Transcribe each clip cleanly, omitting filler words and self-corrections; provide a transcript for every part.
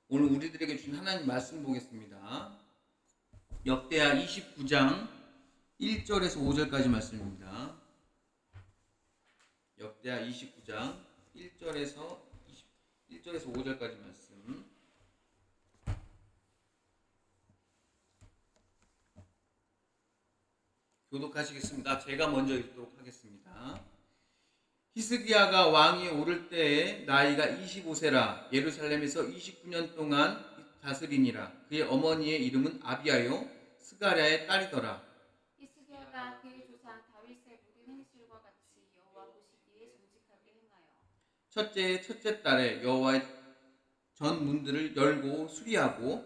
오늘 우리들에게 준 하나님 말씀 보겠습니다. 역대하 29장 1절에서 5절까지 말씀입니다. 역대하 29장 1절에서 5절까지 말씀. 교독하시겠습니다. 제가 먼저 읽도록 하겠습니다. 히스기야가 왕위에 오를 때에 나이가 25세라 예루살렘에서 29년 동안 다스리니라. 그의 어머니의 이름은 아비야요 스가랴의 딸이더라. 히스기야가 그의 조상 다윗의 모든 행실과 같이 여호와 보시기에 정직하게 행하여 첫째 달에 여호와의 전 문들을 열고 수리하고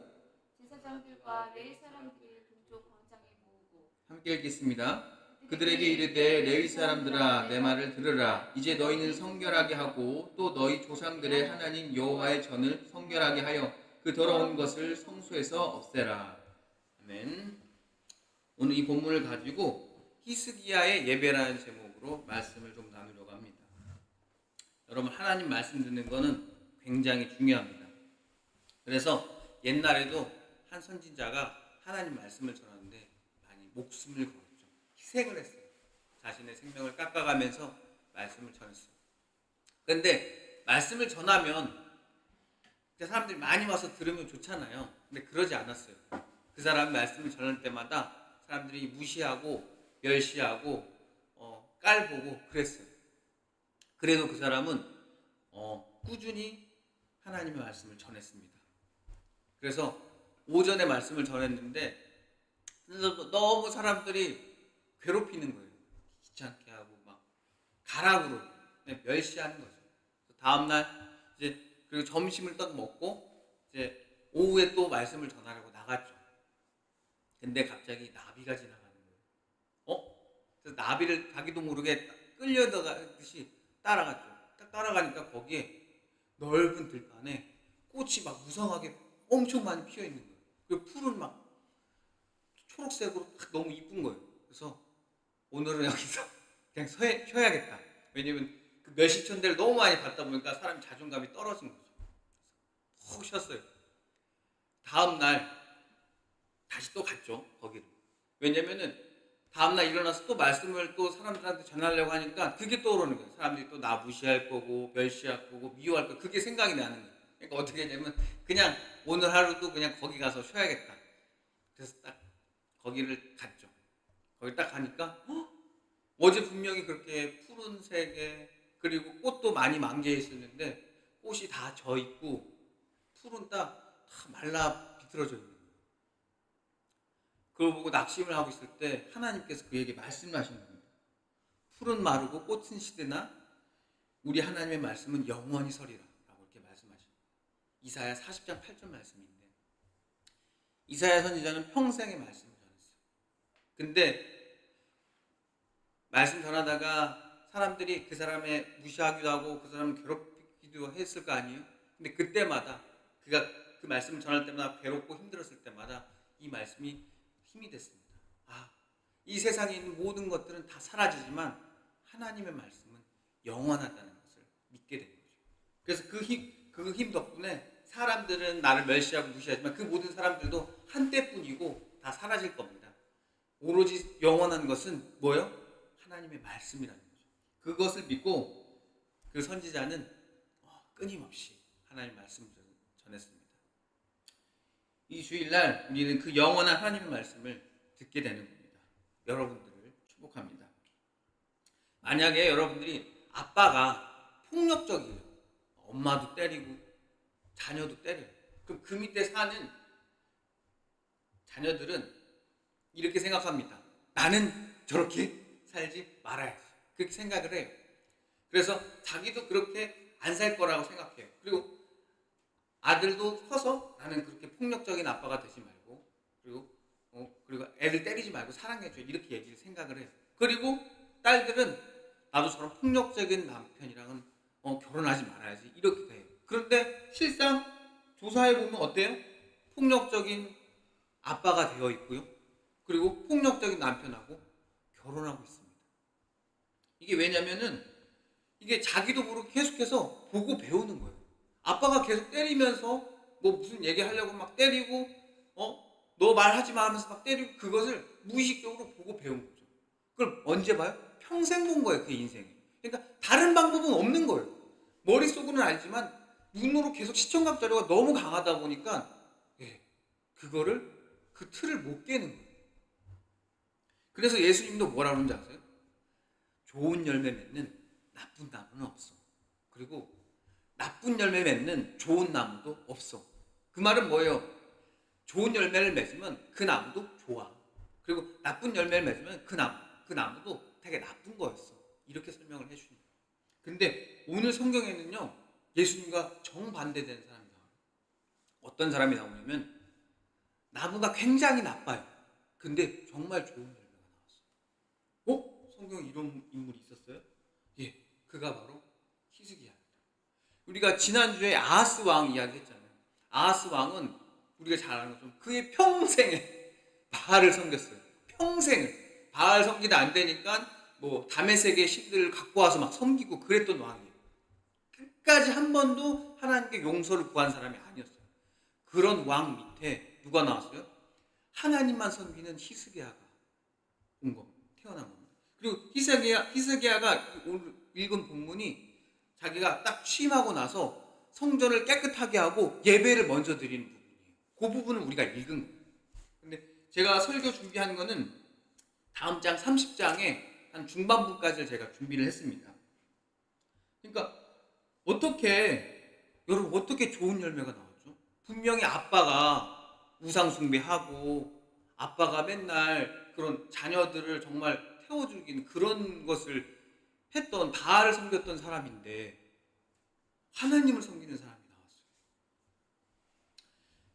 제사장들과 레위 사람들을 동쪽 광장에 모으고 함께 읽겠습니다. 그들에게 이르되 레위 사람들아 내 말을 들으라. 이제 너희는 성결하게 하고 또 너희 조상들의 하나님 여호와의 전을 성결하게 하여 그 더러운 것을 성소에서 없애라. 아멘. 오늘 이 본문을 가지고 히스기야의 예배라는 제목으로 말씀을 좀 나누려고 합니다. 여러분, 하나님 말씀 듣는 거는 굉장히 중요합니다. 그래서 옛날에도 한 선지자가 하나님 말씀을 전하는데 많이 목숨을 걸었죠. 희생을 했어요. 자신의 생명을 깎아가면서 말씀을 전했어요. 그런데 말씀을 전하면 사람들이 많이 와서 들으면 좋잖아요. 근데 그러지 않았어요. 그 사람이 말씀을 전할 때마다 사람들이 무시하고 멸시하고 깔보고 그랬어요. 그래도 그 사람은 꾸준히 하나님의 말씀을 전했습니다. 그래서 오전에 말씀을 전했는데 너무 사람들이 괴롭히는 거예요. 귀찮게 하고 막 가라고 멸시하는 거죠. 다음날 이제 그리고 점심을 딱 먹고 이제 오후에 또 말씀을 전하려고 나갔죠. 근데 갑자기 나비가 지나가는 거예요. 그래서 나비를 자기도 모르게 끌려다가듯이 따라갔죠. 딱 따라가니까 거기에 넓은 들판에 꽃이 막 무성하게 엄청 많이 피어 있는 거예요. 그리고 풀은 막 초록색으로 딱 너무 이쁜 거예요. 그래서 오늘은 여기서 그냥 쉬어야겠다. 왜냐면 그 멸시천대를 너무 많이 받다 보니까 사람 자존감이 떨어진 거죠. 그래서 푹 쉬었어요. 다음날 다시 또 갔죠, 거기로. 왜냐면은 다음날 일어나서 또 말씀을 또 사람들한테 전하려고 하니까 그게 떠오르는 거예요. 사람들이 또 나 무시할 거고 멸시할 거고 미워할 거고 그게 생각이 나는 거예요. 그러니까 어떻게 되냐면 그냥 오늘 하루도 그냥 거기 가서 쉬어야겠다. 그래서 딱 거기를 갔죠. 거기 딱 가니까 어제 분명히 그렇게 푸른색에 그리고 꽃도 많이 만개해 있었는데 꽃이 다 져 있고 풀은 다 말라 비틀어져 있는 거예요. 그걸 보고 낙심을 하고 있을 때 하나님께서 그에게 말씀하시는 겁니다. 풀은 마르고 꽃은 시드나 우리 하나님의 말씀은 영원히 서리라 라고 이렇게 말씀하십니다. 이사야 40장 8절 말씀인데 이사야 선지자는 평생의 말씀을 전했어요. 근데 말씀 전하다가 사람들이 그 사람을 무시하기도 하고 그 사람을 괴롭히기도 했을 거 아니에요? 근데 그때마다 그가 그 말씀을 전할 때마다 괴롭고 힘들었을 때마다 이 말씀이 힘이 됐습니다. 이 세상에 있는 모든 것들은 다 사라지지만 하나님의 말씀은 영원하다는 것을 믿게 된 거죠. 그래서 그 힘 덕분에 사람들은 나를 멸시하고 무시하지만 그 모든 사람들도 한때뿐이고 다 사라질 겁니다. 오로지 영원한 것은 뭐예요? 하나님의 말씀이라는 거죠. 그것을 믿고 그 선지자는 끊임없이 하나님의 말씀을 전했습니다. 이 주일날 우리는 그 영원한 하나님의 말씀을 듣게 되는 겁니다. 여러분들을 축복합니다. 만약에 여러분들이 아빠가 폭력적이에요. 엄마도 때리고 자녀도 때려요. 그럼 그 밑에 사는 자녀들은 이렇게 생각합니다. 나는 저렇게 살지 말아야지. 그렇게 생각을 해요. 그래서 자기도 그렇게 안 살 거라고 생각해요. 그리고 아들도 커서 나는 그렇게 폭력적인 아빠가 되지 말고 그리고 애들 때리지 말고 사랑해줘 이렇게 얘기를 생각을 해요. 그리고 딸들은 나도 저런 폭력적인 남편이랑은 결혼하지 말아야지 이렇게 돼요. 그런데 실상 조사해보면 어때요? 폭력적인 아빠가 되어 있고요. 그리고 폭력적인 남편하고 결혼하고 있습니다. 이게 왜냐면은 이게 자기도 모르게 계속해서 보고 배우는 거예요. 아빠가 계속 때리면서 뭐 무슨 얘기하려고 막 때리고 너 말하지 마 하면서 막 때리고 그것을 무의식적으로 보고 배운 거죠. 그걸 언제 봐요? 평생 본 거예요, 그 인생에. 그러니까 다른 방법은 없는 거예요. 머릿속으로는 알지만 눈으로 계속 시청각 자료가 너무 강하다 보니까 그거를 그 틀을 못 깨는 거예요. 그래서 예수님도 뭐라 그러는지 아세요? 좋은 열매 맺는 나쁜 나무는 없어. 그리고 나쁜 열매 맺는 좋은 나무도 없어. 그 말은 뭐예요? 좋은 열매를 맺으면 그 나무도 좋아. 그리고 나쁜 열매를 맺으면 그 나무도 되게 나쁜 거였어. 이렇게 설명을 해주는 거예요. 근데 오늘 성경에는요, 예수님과 정반대되는 사람이 나와요. 어떤 사람이 나오냐면 나무가 굉장히 나빠요. 근데 정말 좋은 열매가 나왔어요. 성경에 이런 인물이 있었어요? 예, 그가 바로 히스기야입니다. 우리가 지난주에 아하스 왕 이야기 했잖아요. 아하스 왕은 우리가 잘 아는 것처럼 그의 평생에 바알을 섬겼어요. 평생을. 바알 섬기다 안 되니까 뭐 다메섹의 신들을 갖고 와서 막 섬기고 그랬던 왕이에요. 끝까지 한 번도 하나님께 용서를 구한 사람이 아니었어요. 그런 왕 밑에 누가 나왔어요? 하나님만 섬기는 히스기야가 온 겁니다. 태어난 겁니다. 그리고 히스기야가 오늘 읽은 본문이 자기가 딱 취임하고 나서 성전을 깨끗하게 하고 예배를 먼저 드리는 부분이에요. 그 부분을 우리가 읽은 거예요. 근데 제가 설교 준비한 거는 다음 장 30장에 한 중반부까지를 제가 준비를 했습니다. 그러니까 여러분 어떻게 좋은 열매가 나왔죠? 분명히 아빠가 우상숭배하고 아빠가 맨날 그런 자녀들을 정말 태워주긴 그런 것을 했던 바알을 섬겼던 사람인데 하나님을 섬기는 사람이 나왔어요.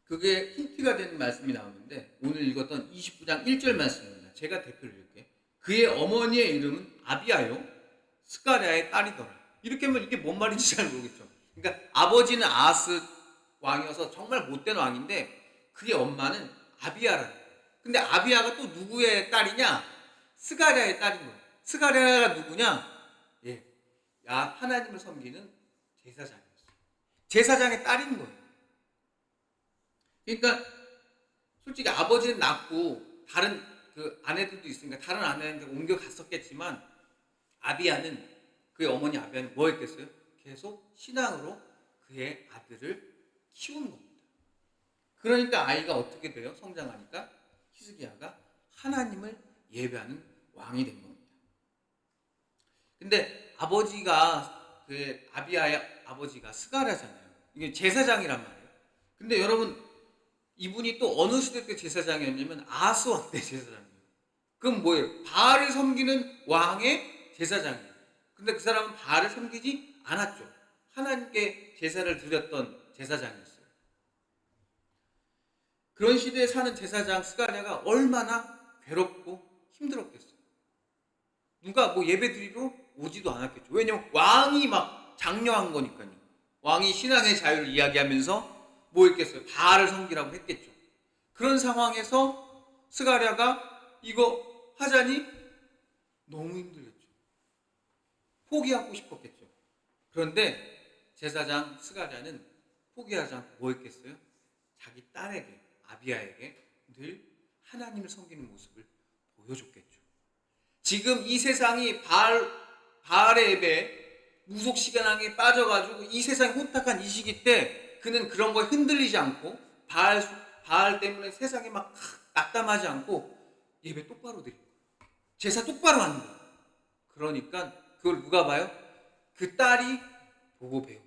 그게 힌트가 되는 말씀이 나오는데 오늘 읽었던 29장 1절 말씀입니다. 제가 대표를 읽을게요. 그의 어머니의 이름은 아비아요 스가랴의 딸이더라. 이렇게 하면 이게 뭔 말인지 잘 모르겠죠. 그러니까 아버지는 아하스 왕이어서 정말 못된 왕인데 그의 엄마는 아비아라는 거예요. 근데 아비아가 또 누구의 딸이냐? 스가랴의 딸인 거예요. 스가랴가 누구냐? 하나님을 섬기는 제사장이었어요. 제사장의 딸인 거예요. 그러니까 솔직히 아버지는 낳고 다른 그 아내들도 있으니까 다른 아내한테 옮겨갔었겠지만 아비아는 그의 어머니 아비아는 뭐 했겠어요? 계속 신앙으로 그의 아들을 키운 겁니다. 그러니까 아이가 어떻게 돼요? 성장하니까 히스기야가 하나님을 예배하는 왕이 된 겁니다. 근데 그 아비아의 아버지가 스가랴잖아요. 이게 제사장이란 말이에요. 근데 여러분 이분이 또 어느 시대 때 제사장이었냐면 아하스 왕 때 제사장이에요. 그럼 뭐예요? 바알을 섬기는 왕의 제사장이에요. 근데 그 사람은 바알을 섬기지 않았죠. 하나님께 제사를 드렸던 제사장이었어요. 그런 시대에 사는 제사장 스가랴가 얼마나 괴롭고 힘들었겠어요. 누가 뭐 예배 드리러 오지도 않았겠죠. 왜냐면 왕이 막 장려한 거니까요. 왕이 신앙의 자유를 이야기하면서 뭐 했겠어요? 바알을 섬기라고 했겠죠. 그런 상황에서 스가랴가 이거 하자니 너무 힘들겠죠. 포기하고 싶었겠죠. 그런데 제사장 스가랴는 포기하지 않고 뭐 했겠어요? 자기 딸에게 아비아에게 늘 하나님을 섬기는 모습을 보여줬겠죠. 지금 이 세상이 바알의 예배 무속 시간에 빠져가지고 이 세상이 혼탁한 이 시기 때 그는 그런 거에 흔들리지 않고 바알 때문에 세상에 막 낙담하지 않고 예배 똑바로 드리고 제사 똑바로 하는 거예요. 그러니까 그걸 누가 봐요? 그 딸이 보고 배운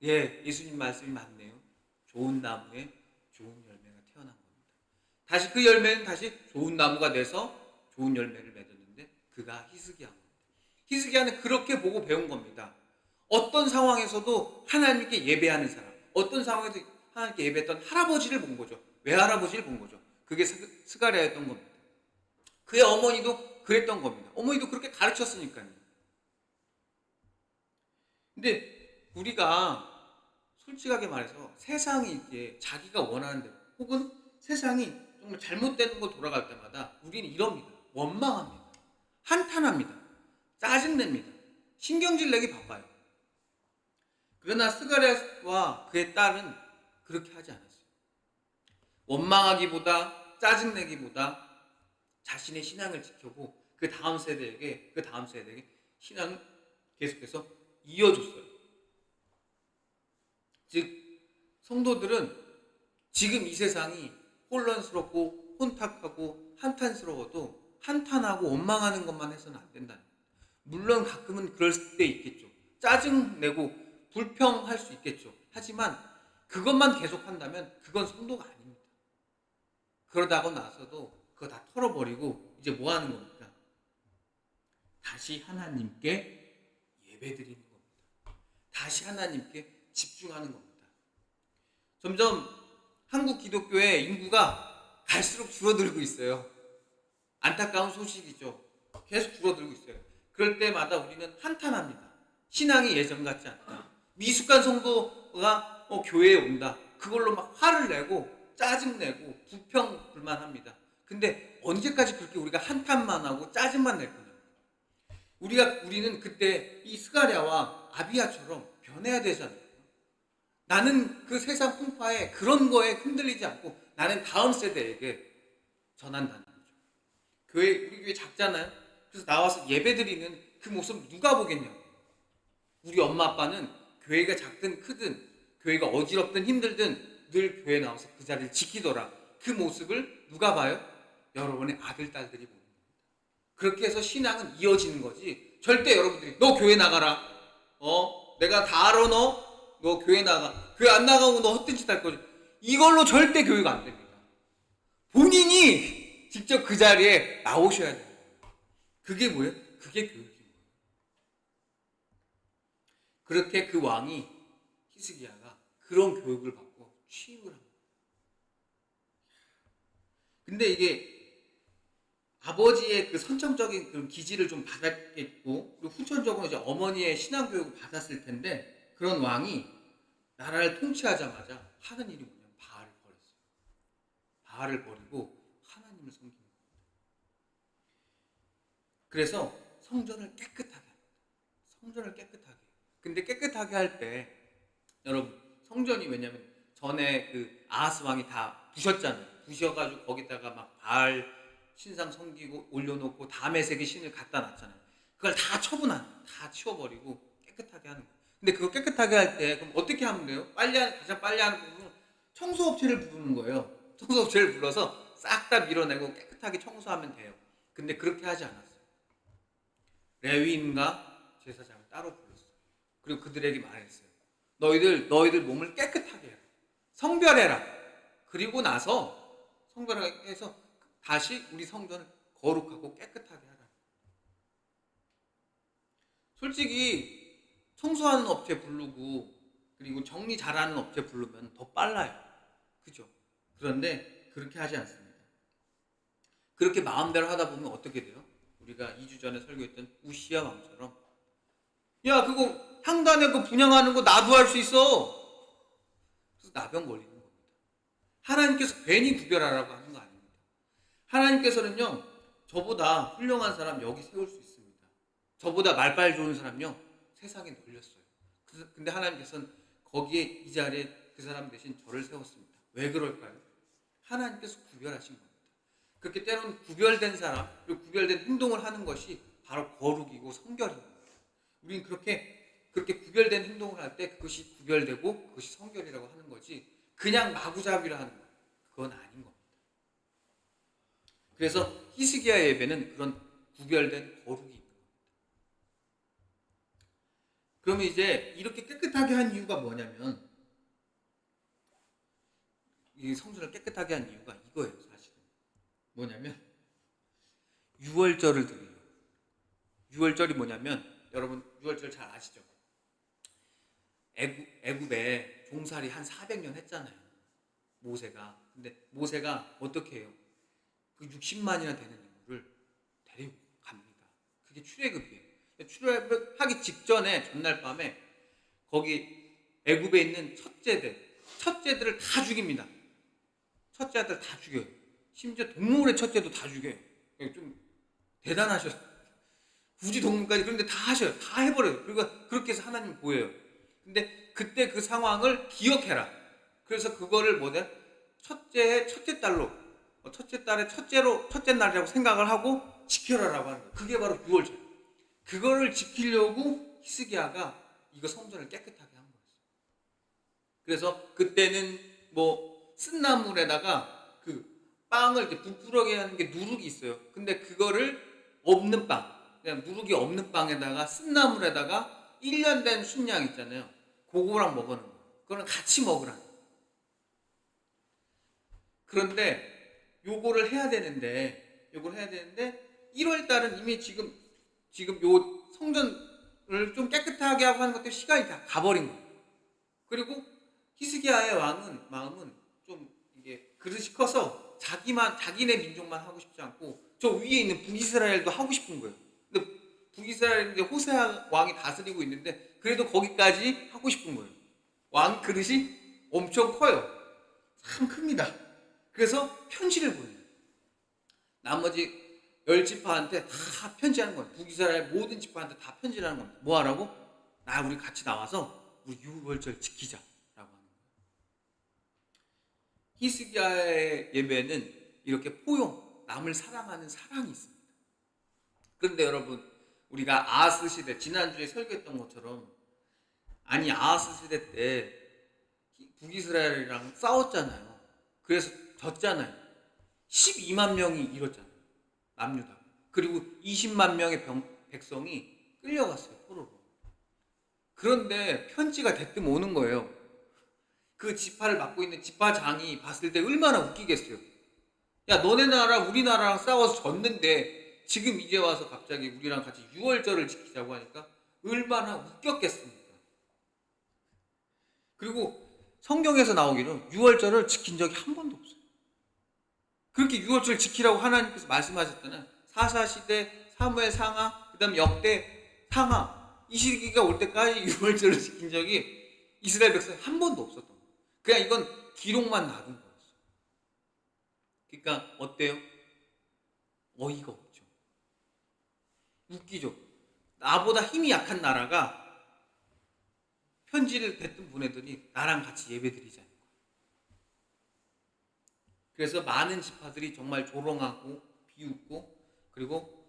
거예요. 예수님 말씀이 맞네요. 좋은 나무에 좋은 열매가 태어난 겁니다. 다시 그 열매는 다시 좋은 나무가 돼서 좋은 열매를 맺었는데 그가 히스기야입니다. 히스기야는 그렇게 보고 배운 겁니다. 어떤 상황에서도 하나님께 예배하는 사람, 어떤 상황에서 하나님께 예배했던 할아버지를 본 거죠. 외할아버지를 본 거죠. 그게 스가랴였던 겁니다. 그의 어머니도 그랬던 겁니다. 어머니도 그렇게 가르쳤으니까요. 근데 우리가 솔직하게 말해서 세상이 이렇게 자기가 원하는 대로 혹은 세상이 정말 잘못되는 거 돌아갈 때마다 우리는 이럽니다. 원망합니다. 한탄합니다. 짜증냅니다. 신경질 내기 바빠요. 그러나 스가랴와 그의 딸은 그렇게 하지 않았어요. 원망하기보다 짜증내기보다 자신의 신앙을 지켜고 그 다음 세대에게 신앙을 계속해서 이어줬어요. 즉 성도들은 지금 이 세상이 혼란스럽고 혼탁하고 한탄스러워도 한탄하고 원망하는 것만 해서는 안 된다는 거예요. 물론 가끔은 그럴 때 있겠죠. 짜증내고 불평할 수 있겠죠. 하지만 그것만 계속한다면 그건 성도가 아닙니다. 그러다가 나서도 그거 다 털어버리고 이제 뭐 하는 겁니까? 다시 하나님께 예배드리는 겁니다. 다시 하나님께 집중하는 겁니다. 점점 한국 기독교의 인구가 갈수록 줄어들고 있어요. 안타까운 소식이죠. 계속 줄어들고 있어요. 그럴 때마다 우리는 한탄합니다. 신앙이 예전 같지 않다. 미숙한 성도가 교회에 온다. 그걸로 막 화를 내고 짜증내고 불평 불만합니다. 근데 언제까지 그렇게 우리가 한탄만 하고 짜증만 낼 거냐? 우리는 그때 이 스가랴와 아비야처럼 변해야 되잖아요. 나는 그 세상 풍파에 그런 거에 흔들리지 않고 나는 다음 세대에게 전한다는 거죠. 우리 교회 작잖아요. 그래서 나와서 예배드리는 그 모습 누가 보겠냐고. 우리 엄마 아빠는 교회가 작든 크든 교회가 어지럽든 힘들든 늘 교회에 나와서 그 자리를 지키더라. 그 모습을 누가 봐요? 여러분의 아들, 딸들이 보는 겁니다. 그렇게 해서 신앙은 이어지는 거지. 절대 여러분들이 너 교회 나가라. 내가 다 알아 너 교회 나가. 교회 안 나가고 너 헛된 짓 할 거지. 이걸로 절대 교회가 안 됩니다. 본인이 직접 그 자리에 나오셔야 돼요. 그게 뭐예요? 그게 교육인 거예요. 그렇게 그 왕이 히스기야가 그런 교육을 받고 취임을 합니다. 근데 이게 아버지의 그 선천적인 그런 기질을 좀 받았겠고, 그리고 후천적으로 이제 어머니의 신앙 교육을 받았을 텐데, 그런 왕이 나라를 통치하자마자 하는 일이 뭐냐면 바알을 버렸어요. 바알을 버리고 하나님을 섬기는 겁니다. 그래서 성전을 깨끗하게 합니다. 성전을 깨끗하게. 근데 깨끗하게 할 때 여러분 성전이 왜냐면 전에 그 아하스 왕이 다 부셨잖아요. 부셔가지고 거기다가 막 바알 신상 섬기고 올려놓고 다메섹의 신을 갖다 놨잖아요. 그걸 다 다 치워버리고 깨끗하게 하는 거예요. 근데 그거 깨끗하게 할 때 그럼 어떻게 하면 돼요? 가장 빨리 하는 부분은 청소업체를 부르는 거예요. 청소업체를 불러서 싹 다 밀어내고 깨끗하게 청소하면 돼요. 근데 그렇게 하지 않았어요. 레위인과 제사장을 따로 불렀어요. 그리고 그들에게 말했어요. 너희들 몸을 깨끗하게 해라. 성별해라. 그리고 나서 성별하게 해서 다시 우리 성전을 거룩하고 깨끗하게 하라. 솔직히 청소하는 업체 부르고 그리고 정리 잘하는 업체 부르면 더 빨라요. 그죠? 그런데 그렇게 하지 않습니다. 그렇게 마음대로 하다 보면 어떻게 돼요? 우리가 2주 전에 설교했던 우시야 왕처럼 야 그거 향단에 그 분양하는 거 나도 할 수 있어. 그래서 나병 걸리는 겁니다. 하나님께서 괜히 구별하라고 하는 거 아닙니다. 하나님께서는요 저보다 훌륭한 사람 여기 세울 수 있습니다. 저보다 말빨 좋은 사람요 세상에 널렸어요. 근데 하나님께서는 거기에 이 자리에 그 사람 대신 저를 세웠습니다. 왜 그럴까요? 하나님께서 구별하신 겁니다. 그렇게 때로는 구별된 사람 그리고 구별된 행동을 하는 것이 바로 거룩이고 성결인 겁니다. 우리는 그렇게 구별된 행동을 할 때 그것이 구별되고 그것이 성결이라고 하는 거지 그냥 마구잡이로 하는 거예요. 그건 아닌 겁니다. 그래서 히스기야 예배는 그런 구별된 거룩이 있는 겁니다. 그러면 이제 이렇게 깨끗하게 한 이유가 뭐냐면 이 성전을 깨끗하게 한 이유가 이거예요. 사실은 뭐냐면 유월절을 드려요. 유월절이 뭐냐면 여러분 유월절 잘 아시죠? 애굽에 종살이 한 400년 했잖아요. 모세가. 근데 모세가 어떻게 해요? 그 60만이나 되는 인물을 데리고 갑니다. 그게 출애굽이에요. 출애굽하기 직전에 전날 밤에 거기 애굽에 있는 첫째들을 다 죽입니다. 첫째 아들 다 죽여요. 심지어 동물의 첫째도 다 죽여요. 좀 대단하셔. 굳이 동물까지 그런데 다 하셔요. 다 해버려요. 그리고 그렇게 해서 하나님 보여요. 근데 그때 그 상황을 기억해라. 그래서 그거를 뭐냐? 첫째 달로, 첫째 달의 첫째 날이라고 생각을 하고 지켜라라고 하는 거예요. 그게 바로 유월절. 그거를 지키려고 히스기야가 이거 성전을 깨끗하게 한 거였어요. 그래서 그때는 뭐 쓴나물에다가 그 빵을 이렇게 부풀어게 하는 게 누룩이 있어요. 근데 그거를 없는 빵, 그냥 누룩이 없는 빵에다가 쓴나물에다가 1년 된 순양 있잖아요. 그거랑 먹는 거예요. 그거는 같이 먹으라는 거예요. 그런데 요걸 해야 되는데 1월 달은 이미 지금 요 성전을 좀 깨끗하게 하고 하는 것들 시간이 다 가버린 거예요. 그리고 히스기야의 마음은 좀 이게 그릇이 커서 자기네 민족만 하고 싶지 않고 저 위에 있는 북이스라엘도 하고 싶은 거예요. 근데 북이스라엘은 이제 호세아 왕이 다스리고 있는데 그래도 거기까지 하고 싶은 거예요. 왕 그릇이 엄청 커요. 참 큽니다. 그래서 편지를 보내요. 나머지 10지파한테 다 편지하는 거예요. 북이스라엘 모든 지파한테 다 편지를 하는 겁니다. 뭐 하라고? 우리 같이 나와서 우리 유월절 지키자 라고 하는 거예요. 히스기야의 예배는 이렇게 포용, 남을 사랑하는 사랑이 있습니다. 그런데 여러분, 우리가 아하스 시대, 지난주에 설교했던 것처럼 아하스 시대 때 북이스라엘이랑 싸웠잖아요. 그래서 졌잖아요. 12만 명이 잃었잖아요. 남유다. 그리고 20만 명의 백성이 끌려갔어요. 포로로. 그런데 편지가 대뜸 오는 거예요. 그 지파를 맡고 있는 지파장이 봤을 때 얼마나 웃기겠어요. 야, 너네 나라 우리나라랑 싸워서 졌는데 지금 이제 와서 갑자기 우리랑 같이 유월절을 지키자고 하니까 얼마나 웃겼겠습니까. 그리고 성경에서 나오기는 유월절을 지킨 적이 한 번도 없어요. 그렇게 유월절 지키라고 하나님께서 말씀하셨잖아요. 사사시대, 사무엘 상하, 그 다음 역대 상하, 이 시기가 올 때까지 유월절을 지킨 적이 이스라엘 백성이 한 번도 없었던 거예요. 그냥 이건 기록만 놔둔 거였어요. 그러니까 어때요? 어이가 없죠. 웃기죠. 나보다 힘이 약한 나라가 편지를 대뜸 보내더니 나랑 같이 예배드리자는 거예요. 그래서 많은 지파들이 정말 조롱하고 비웃고 그리고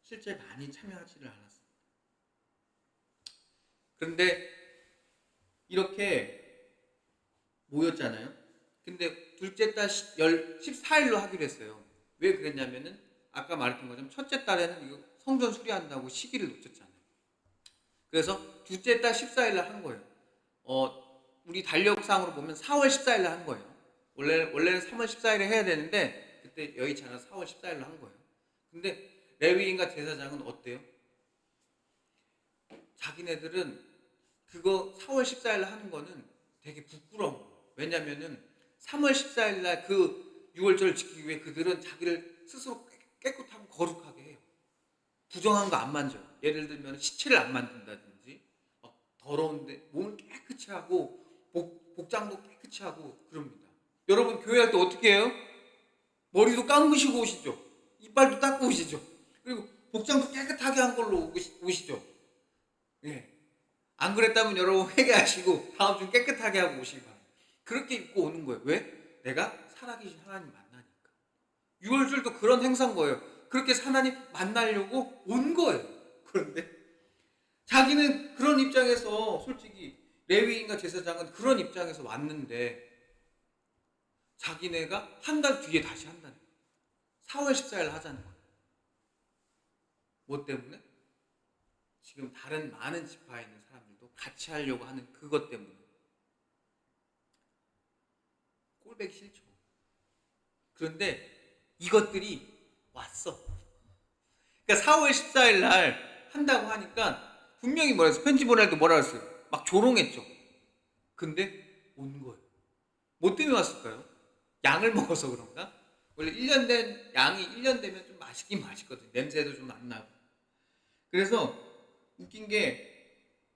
실제 많이 참여하지를 않았습니다. 그런데 이렇게 모였잖아요. 근데 둘째 달 14일로 하기로 했어요. 왜 그랬냐면은 아까 말했던 것처럼 첫째 달에는 이거 성전 수리한다고 시기를 놓쳤잖아요. 그래서 둘째 달 14일날 한 거예요. 우리 달력상으로 보면 4월 14일날 한 거예요. 원래는 3월 14일에 해야 되는데 그때 여의치 않아서 4월 14일날 한 거예요. 근데 레위인과 제사장은 어때요? 자기네들은 그거 4월 14일날 하는 거는 되게 부끄러운 거예요. 왜냐면은 3월 14일날 그 6월절을 지키기 위해 그들은 자기를 스스로 깨끗하고 거룩하게 해요. 부정한 거 안 만져요. 예를 들면 시체를 안 만든다든지 더러운데 몸을 깨끗이 하고 복장도 깨끗이 하고 그럽니다. 여러분 교회 할 때 어떻게 해요? 머리도 감으시고 오시죠. 이빨도 닦고 오시죠. 그리고 복장도 깨끗하게 한 걸로 오시죠. 예. 안 그랬다면 여러분 회개하시고 다음 주 깨끗하게 하고 오시기 바랍니다. 그렇게 입고 오는 거예요. 왜? 내가 살아계신 하나님 만나니까. 6월절도 그런 행사인 거예요. 그렇게 하나님 만나려고 온 거예요. 그런데 자기는 그런 입장에서 솔직히 레위인과 제사장은 그런 입장에서 왔는데 자기네가 한 달 뒤에 다시 한다는 거예요. 4월 14일 하자는 거예요. 뭐 때문에? 지금 다른 많은 지파에 있는 사람들도 같이 하려고 하는 그것 때문에 꼴보기 싫죠. 그런데 이것들이 왔어. 그러니까 4월 14일 날 한다고 하니까 분명히 뭐라 했어? 편지 보낼 때 뭐라 했어요? 막 조롱했죠. 근데 온 거예요. 뭐 때문에 왔을까요? 양을 먹어서 그런가? 원래 1년 된 양이 1년 되면 좀 맛있긴 맛있거든요. 냄새도 좀 안 나고. 그래서 웃긴 게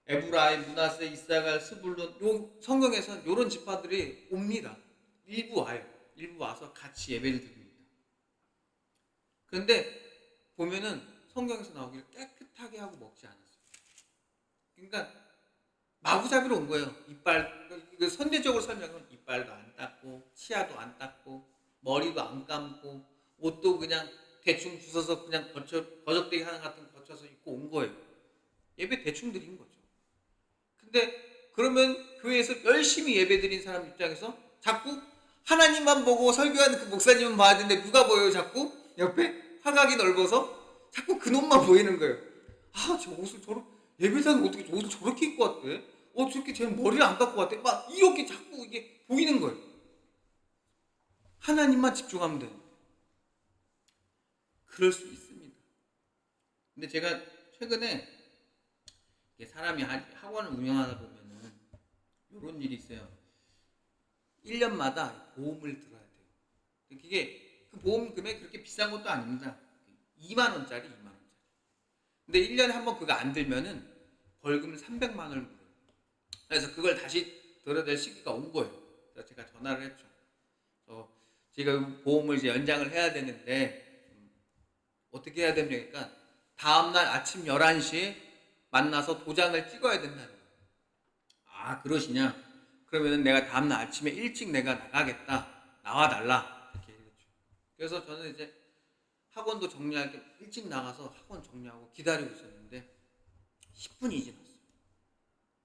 에브라임, 므낫세, 이사갈, 스불론 요 성경에서 요런 지파들이 옵니다. 일부 와요. 일부 와서 같이 예배를 드립니다. 그런데 보면은 성경에서 나오기를 깨끗하게 하고 먹지 않았어요. 그러니까 마구잡이로 온 거예요. 이빨, 선대적으로 설명하면 이빨 이빨도 안 닦고 치아도 안 닦고 머리도 안 감고 옷도 그냥 대충 주워서 그냥 거적대기 하나 같은 거 거쳐서 입고 온 거예요. 예배 대충 드린 거죠. 근데 그러면 교회에서 열심히 예배 드린 사람 입장에서 자꾸 하나님만 보고 설교하는 그 목사님만 봐야 되는데 누가 보여요? 자꾸 옆에 화각이 넓어서 자꾸 그놈만 보이는 거예요. 아, 저 옷을 예배사는 어떻게 옷을 저렇게 입고 왔대? 저렇게 쟤 머리를 안 감고 왔대? 막 이렇게 자꾸 이게 보이는 거예요. 하나님만 집중하면 돼요. 그럴 수 있습니다. 근데 제가 최근에 사람이 학원을 운영하다 보면은 이런 일이 있어요. 1년마다 보험을 들어야 돼요. 그게 그 보험 금액이 그렇게 비싼 것도 아닙니다. 2만 원짜리. 근데 1년에 한 번 그거 안 들면은 벌금을 300만 원을 물어요. 그래서 그걸 다시 들어야 될 시기가 온 거예요. 그래서 제가 전화를 했죠. 제가 보험을 이제 연장을 해야 되는데 어떻게 해야 됩니까? 다음날 아침 11시에 만나서 도장을 찍어야 된다는 거예요. 아, 그러시냐? 그러면은 내가 다음날 아침에 일찍 내가 나가겠다. 나와달라. 이렇게 얘기했죠. 그래서 저는 이제 학원도 정리할 게 일찍 나가서 학원 정리하고 기다리고 있었는데 10분이 지났어요.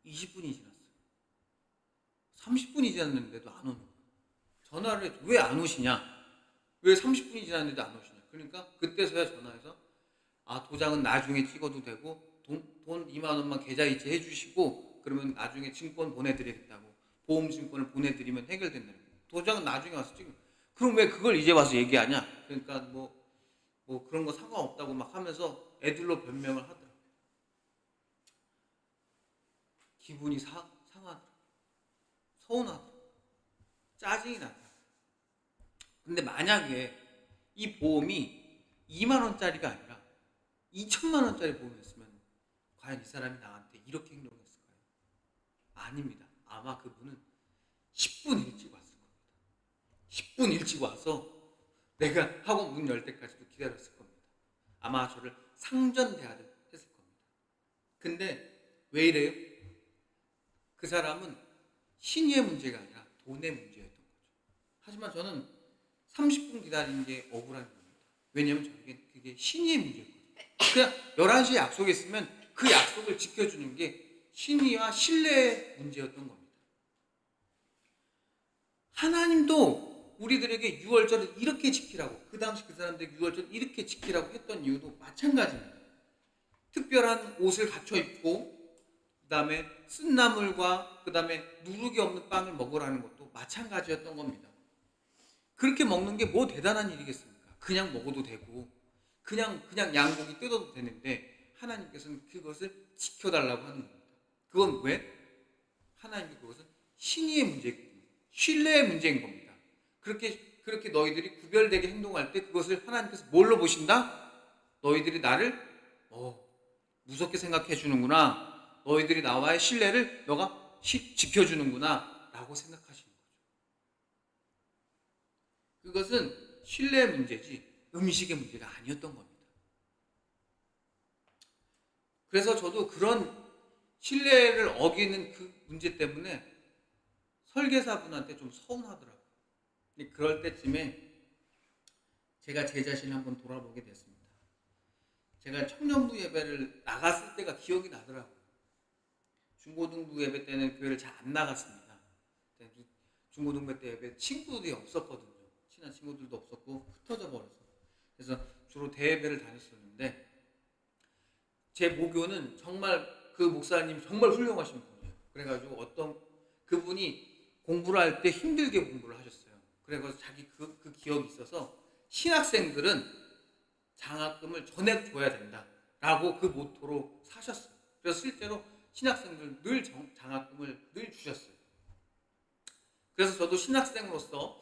20분이 지났어요. 30분이 지났는데도 안 오는 거예요. 전화를 해서 왜 안 오시냐? 왜 30분이 지났는데도 안 오시냐? 그러니까 그때서야 전화해서 도장은 나중에 찍어도 되고 돈 2만 원만 계좌이체 해주시고 그러면 나중에 증권 보내드리겠다고 보험 증권을 보내드리면 해결된다는 거예요. 도장은 나중에 와서 찍으면 그럼 왜 그걸 이제 와서 얘기하냐? 그러니까 뭐 그런 거 상관없다고 막 하면서 애들로 변명을 하더라고요. 기분이 상하더라고요. 서운하더라고요. 짜증이 나더라고요. 근데 만약에 이 보험이 2만 원짜리가 아니라 2천만 원짜리 보험이었으면 과연 이 사람이 나한테 이렇게 행동했을까요? 아닙니다. 아마 그분은 10분 일찍 왔을 겁니다. 10분 일찍 와서 내가 학원 문 열 때까지도 기다렸을 겁니다. 아마 저를 상전대하듯 했을 겁니다. 근데 왜 이래요? 그 사람은 신의의 문제가 아니라 돈의 문제였던 거죠. 하지만 저는 30분 기다린 게 억울한 겁니다. 왜냐하면 저에겐 그게 신의의 문제였거든요. 그냥 11시에 약속했으면 그 약속을 지켜주는 게 신의와 신뢰의 문제였던 겁니다. 하나님도 우리들에게 유월절을 이렇게 지키라고, 그 당시 그 사람들에게 유월절을 이렇게 지키라고 했던 이유도 마찬가지입니다. 특별한 옷을 갖춰 입고 그 다음에 쓴나물과 그 다음에 누룩이 없는 빵을 먹으라는 것도 마찬가지였던 겁니다. 그렇게 먹는 게 뭐 대단한 일이겠습니까? 그냥 먹어도 되고 그냥 양고기 뜯어도 되는데 하나님께서는 그것을 지켜달라고 하는 겁니다. 그건 왜? 하나님이 그것은 신의의 문제거든요. 신뢰의 문제인 겁니다. 그렇게 너희들이 구별되게 행동할 때 그것을 하나님께서 뭘로 보신다? 너희들이 나를 무섭게 생각해 주는구나. 너희들이 나와의 신뢰를 너가 지켜주는구나 라고 생각하시는 거죠. 그것은 신뢰의 문제지 음식의 문제가 아니었던 겁니다. 그래서 저도 그런 신뢰를 어기는 그 문제 때문에 설계사분한테 좀 서운하더라고요. 그럴 때쯤에 제가 제 자신을 한번 돌아보게 됐습니다. 제가 청년부 예배를 나갔을 때가 기억이 나더라고요. 중고등부 예배 때는 교회를 잘 안 나갔습니다. 중고등부 때 예배 친구들이 없었거든요. 친한 친구들도 없었고 흩어져 버려서. 그래서 주로 대예배를 다녔었는데 제 모교는 정말 그 목사님 정말 훌륭하신 분이에요. 그래가지고 그분이 공부를 할 때 힘들게 공부를 하셨어요. 그래서 자기 그 기억이 있어서 신학생들은 장학금을 전액 줘야 된다라고 그 모토로 사셨어요. 그래서 실제로 신학생들 늘 장학금을 늘 주셨어요. 그래서 저도 신학생으로서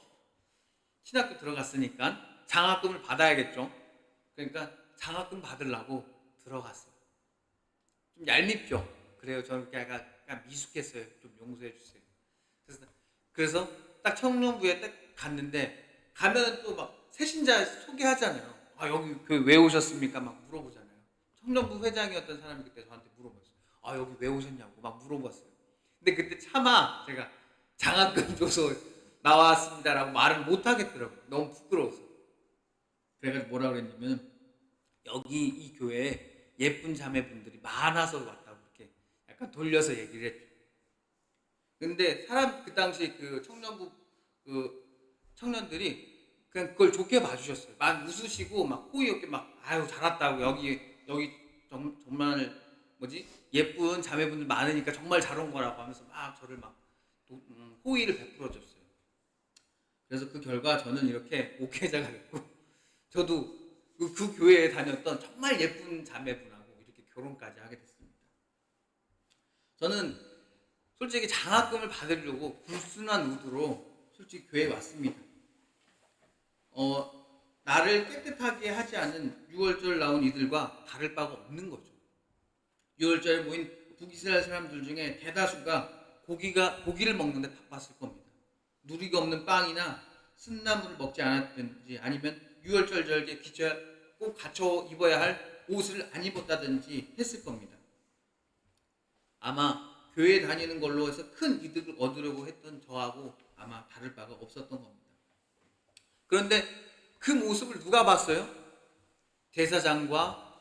신학교 들어갔으니까 장학금을 받아야겠죠. 그러니까 장학금 받으려고 들어갔어요. 좀 얄밉죠. 그래요. 저는 약간 미숙했어요. 좀 용서해 주세요. 그래서 딱 청년부에 딱 갔는데 가면은 또 막 새신자 소개하잖아요. 여기 교회 왜 오셨습니까? 막 물어보잖아요. 청년부 회장이었던 사람이 그때 저한테 물어봤어요. 여기 왜 오셨냐고 막 물어봤어요. 근데 그때 차마 제가 장학금 줘서 나왔습니다라고 말을 못 하겠더라고요. 너무 부끄러워서. 그래가지고 뭐라 그랬냐면 여기 이 교회에 예쁜 자매분들이 많아서 왔다고 이렇게 약간 돌려서 얘기를 했죠. 근데 그 당시 그 청년부 청년들이 그냥 그걸 좋게 봐주셨어요. 막 웃으시고 막 호의롭게 막 아유 잘 왔다고 여기 정말 뭐지 예쁜 자매분들 많으니까 정말 잘 온 거라고 하면서 막 저를 막 호의를 베풀어 줬어요. 그래서 그 결과 저는 이렇게 목회자가 됐고 저도 그 교회에 다녔던 정말 예쁜 자매분하고 이렇게 결혼까지 하게 됐습니다. 저는 솔직히 장학금을 받으려고 불순한 의도로 솔직히 교회에 왔습니다. 나를 깨끗하게 하지 않은 6월절 나온 이들과 다를 바가 없는 거죠. 6월절에 모인 북이스라엘 사람들 중에 대다수가 고기를 먹는데 바빴을 겁니다. 누리가 없는 빵이나 쓴나물을 먹지 않았든지 아니면 6월절 절기에 기초야 꼭 갖춰 입어야 할 옷을 안 입었다든지 했을 겁니다. 아마 교회에 다니는 걸로 해서 큰 이득을 얻으려고 했던 저하고 아마 다를 바가 없었던 겁니다. 그런데 그 모습을 누가 봤어요? 제사장과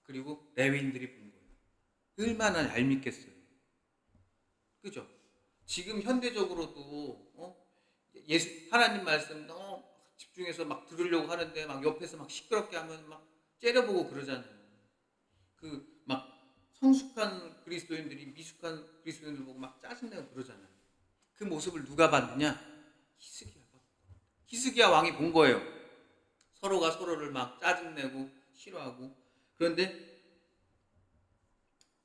그리고 레위인들이 본 거예요. 얼마나 얄밉겠어요. 그죠? 지금 현대적으로도 하나님 말씀 너무 집중해서 막 들으려고 하는데 막 옆에서 막 시끄럽게 하면 막 째려보고 그러잖아요. 그 막 성숙한 그리스도인들이 미숙한 그리스도인들 보고 막 짜증내고 그러잖아요. 그 모습을 누가 봤느냐? 히스기야 왕이 본 거예요. 서로가 서로를 막 짜증내고 싫어하고. 그런데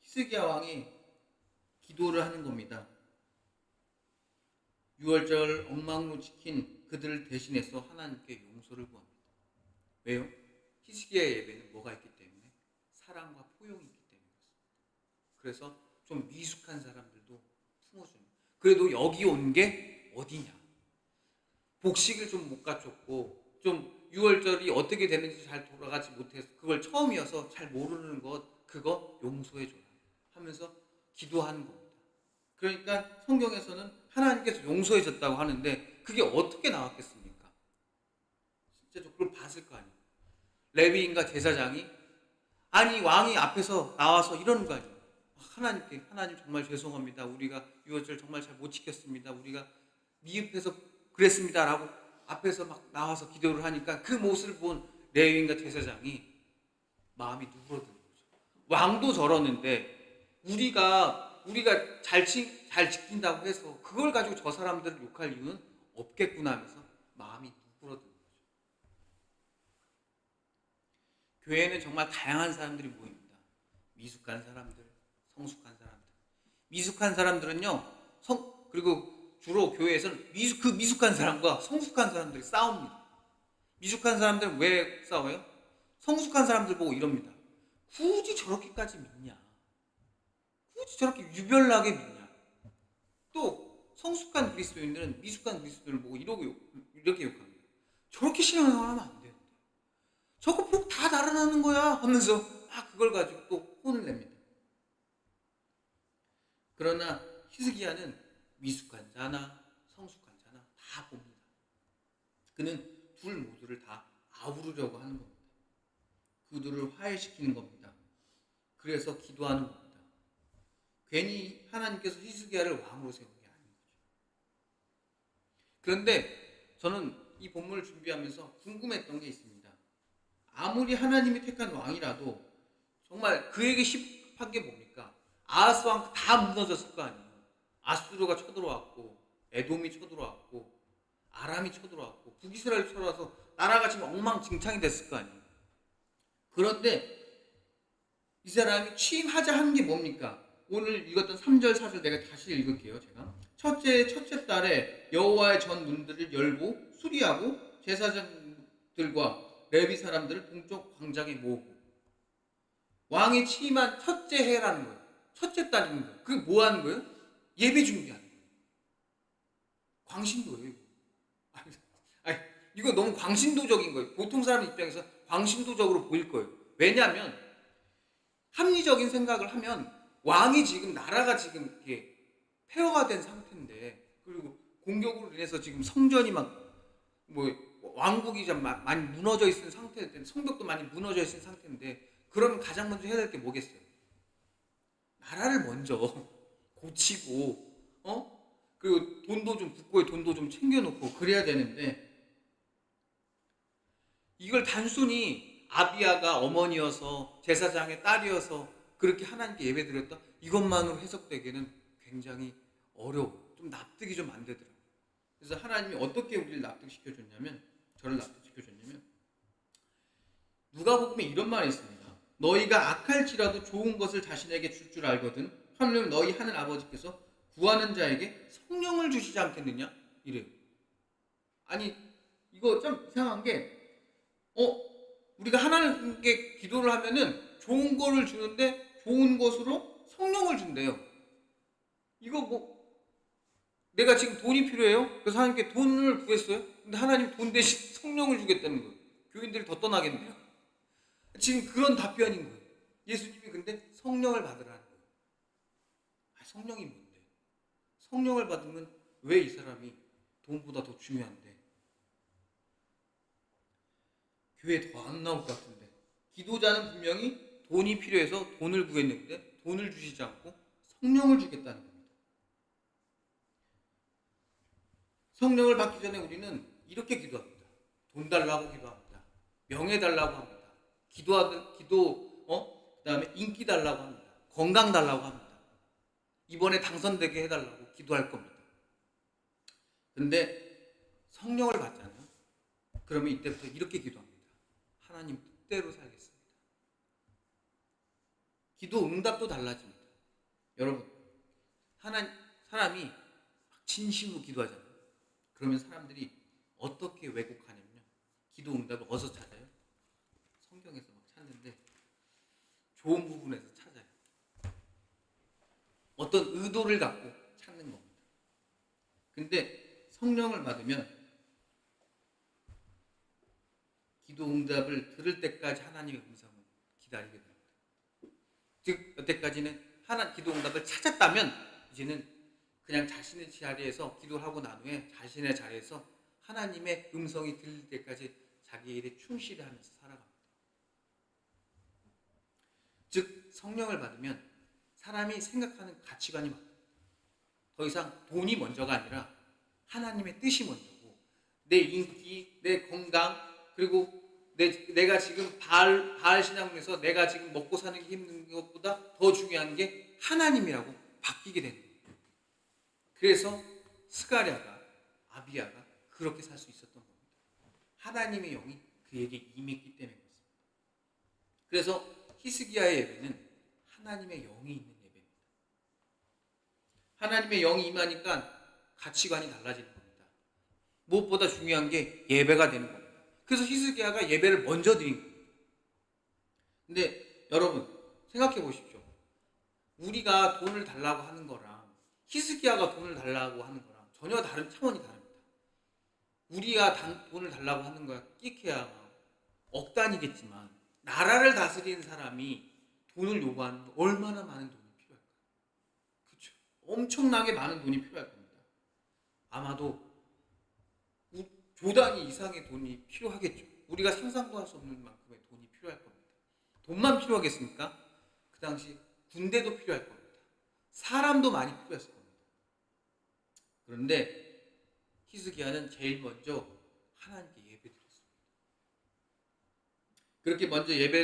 히스기야 왕이 기도를 하는 겁니다. 6월절 엉망으로 지킨 그들을 대신해서 하나님께 용서를 구합니다. 왜요? 히스기야의 예배는 뭐가 있기 때문에? 사랑과 포용이 있기 때문에 그래서 좀 미숙한 사람들도 품어주는 거예요. 그래도 여기 온 게 어디냐? 복식을 좀 못 갖췄고 좀 6월절이 어떻게 되는지 잘 돌아가지 못해서 그걸 처음이어서 잘 모르는 것 그거 용서해줘라 하면서 기도하는 겁니다. 그러니까 성경에서는 하나님께서 용서해줬다고 하는데 그게 어떻게 나왔겠습니까? 진짜 그걸 봤을 거 아니에요. 레위인과 제사장이 아니 왕이 앞에서 나와서 이러는 거 아니에요. 하나님 정말 죄송합니다. 우리가 6월절 정말 잘 못 지켰습니다. 우리가 미흡해서 그랬습니다. 라고 앞에서 막 나와서 기도를 하니까 그 모습을 본 레위인과 제사장이 마음이 누그러드는 거죠. 왕도 저러는데 우리가 잘 지킨다고 해서 그걸 가지고 저 사람들을 욕할 이유는 없겠구나 하면서 마음이 누그러드는 거죠. 교회에는 정말 다양한 사람들이 모입니다. 미숙한 사람들, 성숙한 사람들. 미숙한 사람들은요, 그리고 주로 교회에서는 미숙한 사람과 성숙한 사람들이 싸웁니다. 미숙한 사람들은 왜 싸워요? 성숙한 사람들 보고 이럽니다. 굳이 저렇게까지 믿냐? 굳이 저렇게 유별나게 믿냐? 또 성숙한 그리스도인들은 미숙한 그리스도인을 보고 이렇게 욕합니다. 저렇게 신앙생활하면 안 되는데 저거 복 다 달아나는 거야 하면서 그걸 가지고 또 혼을 냅니다. 그러나 히스기야는 미숙한 자나 성숙한 자나 다 봅니다. 그는 둘 모두를 다 아우르려고 하는 겁니다. 그들을 화해시키는 겁니다. 그래서 기도하는 겁니다. 괜히 하나님께서 히스기야를 왕으로 세운 게 아닌 거죠. 그런데 저는 이 본문을 준비하면서 궁금했던 게 있습니다. 아무리 하나님이 택한 왕이라도 정말 그에게 심한 게 뭡니까? 아하스 왕 다 무너졌을 거 아니에요. 아수르가 쳐들어왔고 에돔이 쳐들어왔고 아람이 쳐들어왔고 북이스라엘이 쳐들어와서 나라가 지금 엉망진창이 됐을 거 아니에요. 그런데 이 사람이 취임하자 하는 게 뭡니까? 오늘 읽었던 3절 4절 내가 다시 읽을게요. 제가 첫째 달에 여호와의 전 문들을 열고 수리하고 제사장들과 레위 사람들을 동쪽 광장에 모으고. 왕이 취임한 첫째 해라는 거예요. 첫째 달인 거예요. 그게 뭐 하는 거예요? 예배 준비하는 거예요. 광신도예요. 이거. 이거 너무 광신도적인 거예요. 보통 사람 입장에서 광신도적으로 보일 거예요. 왜냐하면 합리적인 생각을 하면 왕이 지금 나라가 지금 이게 폐허가 된 상태인데 그리고 공격으로 인해서 지금 성전이 막 뭐 왕국이 좀 많이 무너져 있는 상태인데, 성벽도 많이 무너져 있는 상태인데, 그러면 가장 먼저 해야 될 게 뭐겠어요? 나라를 먼저 고치고, 그리고 돈도 좀 국고에 돈도 좀 챙겨놓고 그래야 되는데 이걸 단순히 아비야가 어머니여서 제사장의 딸이어서 그렇게 하나님께 예배드렸다, 이것만으로 해석되기는 굉장히 어려워. 좀 납득이 좀 안 되더라고요. 그래서 하나님이 어떻게 우리를 납득시켜줬냐면, 저를 납득시켜줬냐면, 누가복음에 이런 말이 있습니다. 너희가 악할지라도 좋은 것을 자신에게 줄 줄 알거든. 하물며 너희 하늘 아버지께서 구하는 자에게 성령을 주시지 않겠느냐? 이래요. 아니 이거 좀 이상한 게 우리가 하나님께 기도를 하면은 좋은 거를 주는데 좋은 것으로 성령을 준대요. 이거 뭐 내가 지금 돈이 필요해요? 그래서 하나님께 돈을 구했어요? 근데 하나님 돈 대신 성령을 주겠다는 거예요. 교인들이 더 떠나겠네요. 지금 그런 답변인 거예요. 예수님이 근데 성령을 받으라는 거예요. 성령이 뭔데? 성령을 받으면 왜 이 사람이 돈보다 더 중요한데? 교회 더 안 나올 것 같은데. 기도자는 분명히 돈이 필요해서 돈을 구했는데 돈을 주시지 않고 성령을 주겠다는 겁니다. 성령을 받기 전에 우리는 이렇게 기도합니다. 돈 달라고 기도합니다. 명예 달라고 합니다. 그다음에 인기 달라고 합니다. 건강 달라고 합니다. 이번에 당선되게 해달라고 기도할 겁니다. 근데 성령을 받잖아요. 그러면 이때부터 이렇게 기도합니다. 하나님 뜻대로 살겠습니다. 기도 응답도 달라집니다. 여러분, 사람이 진심으로 기도하잖아요. 그러면 사람들이 어떻게 왜곡하냐면요, 기도 응답을 어디서 찾아요? 성경에서 막 찾는데 좋은 부분에서 찾아요. 어떤 의도를 갖고 찾는 겁니다. 근데 성령을 받으면 기도 응답을 들을 때까지 하나님의 음성을 기다리게 됩니다. 즉 여태까지는 기도 응답을 찾았다면 이제는 그냥 자신의 자리에서 기도를 하고 난 후에 자신의 자리에서 하나님의 음성이 들릴 때까지 자기 일에 충실히 하면서 살아갑니다. 즉 성령을 받으면 사람이 생각하는 가치관이 바뀌어요. 더 이상 돈이 먼저가 아니라 하나님의 뜻이 먼저고, 내 인기, 내 건강, 그리고 내가 지금 바알 신앙에서 내가 지금 먹고 사는 게 힘든 것보다 더 중요한 게 하나님이라고 바뀌게 되는 거예요. 그래서 스가랴가, 아비야가 그렇게 살 수 있었던 겁니다. 하나님의 영이 그에게 임했기 때문에 그렇습니다. 그래서 히스기야의 예배는 하나님의 영이 있는 예배입니다. 하나님의 영이 임하니까 가치관이 달라지는 겁니다. 무엇보다 중요한 게 예배가 되는 겁니다. 그래서 히스기야가 예배를 먼저 드린 겁니다. 근데 여러분 생각해 보십시오. 우리가 돈을 달라고 하는 거랑 히스기야가 돈을 달라고 하는 거랑 전혀 다른 차원이 다릅니다. 우리가 돈을 달라고 하는 거야 끼케야 억 단위겠지만, 나라를 다스리는 사람이 돈을 요구하는 얼마나 많은 돈이 필요할까요? 그렇죠. 엄청나게 많은 돈이 필요할 겁니다. 아마도 조 단위 이상의 돈이 필요하겠죠. 우리가 상상도 할 수 없는 만큼의 돈이 필요할 겁니다. 돈만 필요하겠습니까? 그 당시 군대도 필요할 겁니다. 사람도 많이 필요했을 겁니다. 그런데 히스기야는 제일 먼저 하나님께 예배드렸습니다. 그렇게 먼저 예배를